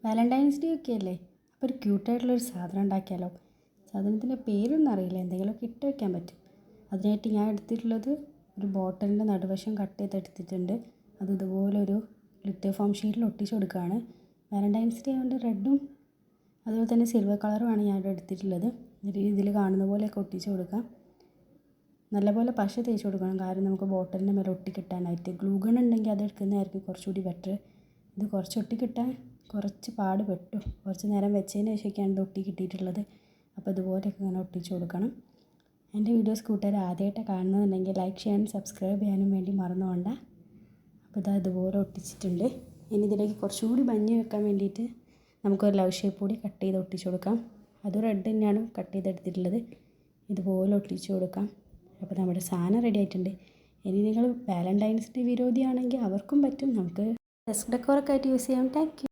Valentine's day ഒക്കെ അല്ലേ, അപ്പോൾ ഒരു ക്യൂട്ടായിട്ടുള്ളൊരു സാധനം ഉണ്ടാക്കിയാലോ. സാധനത്തിൻ്റെ പേരൊന്നും അറിയില്ല, എന്തെങ്കിലുമൊക്കെ ഇട്ട് വയ്ക്കാൻ പറ്റും. അതിനായിട്ട് ഞാൻ എടുത്തിട്ടുള്ളത് ഒരു ബോട്ടിലിൻ്റെ നടുവശം കട്ട് ചെയ്തെടുത്തിട്ടുണ്ട്. അത് ഇതുപോലെ ഒരു ഗ്ലിറ്റർ ഫോം ഷീറ്റിൽ ഒട്ടിച്ച് കൊടുക്കുകയാണ്. വാലന്റൈൻസ് ഡേ കൊണ്ട് റെഡും അതുപോലെ തന്നെ സിൽവർ കളറുമാണ് ഞാനിവിടെ എടുത്തിട്ടുള്ളത്. ഇതിൽ കാണുന്ന പോലെയൊക്കെ ഒട്ടിച്ച് കൊടുക്കാം. നല്ലപോലെ പശ തേച്ച് കൊടുക്കണം, കാരണം നമുക്ക് ബോട്ടിലിൻ്റെ മേലെ ഒട്ടിക്കിട്ടാനായിട്ട്. ഗ്ലൂ ഗൺ ഉണ്ടെങ്കിൽ അത് എടുക്കുന്നതായിരിക്കും കുറച്ചുകൂടി ബെറ്റർ. ഇത് കുറച്ച് ഒട്ടിക്കിട്ടാൻ കുറച്ച് പാട് പെട്ടു. കുറച്ച് നേരം വെച്ചതിന് ശേഷമൊക്കെയാണ് ഇത് ഒട്ടി കിട്ടിയിട്ടുള്ളത്. അപ്പോൾ ഇതുപോലെയൊക്കെ ഇങ്ങനെ ഒട്ടിച്ച് കൊടുക്കണം. എൻ്റെ വീഡിയോസ് കൂട്ടുകാർ ആദ്യമായിട്ട് കാണുന്നുണ്ടെങ്കിൽ ലൈക്ക് ചെയ്യാനും സബ്സ്ക്രൈബ് ചെയ്യാനും വേണ്ടി മറന്നു പോകണ്ട. അപ്പോൾ ഇതുപോലെ ഒട്ടിച്ചിട്ടുണ്ട്. ഇനി ഇതിലേക്ക് കുറച്ചുകൂടി ഭംഗി വെക്കാൻ വേണ്ടിയിട്ട് നമുക്കൊരു ലവ് ഷേപ്പ് കൂടി കട്ട് ചെയ്ത് ഒട്ടിച്ച് കൊടുക്കാം. അത് റെഡ് തന്നെയാണ് കട്ട് ചെയ്തെടുത്തിട്ടുള്ളത്. ഇതുപോലെ ഒട്ടിച്ച് കൊടുക്കാം. അപ്പോൾ നമ്മുടെ സാധനം റെഡി ആയിട്ടുണ്ട്. ഇനി നിങ്ങൾ വാലന്റൈൻസ് ഡേ വിരോധിയാണെങ്കിൽ അവർക്കും പറ്റും, നമുക്ക് ഡെസ്ക് ഡെക്കോറൊക്കെ ആയിട്ട് യൂസ് ചെയ്യാം. Thank you.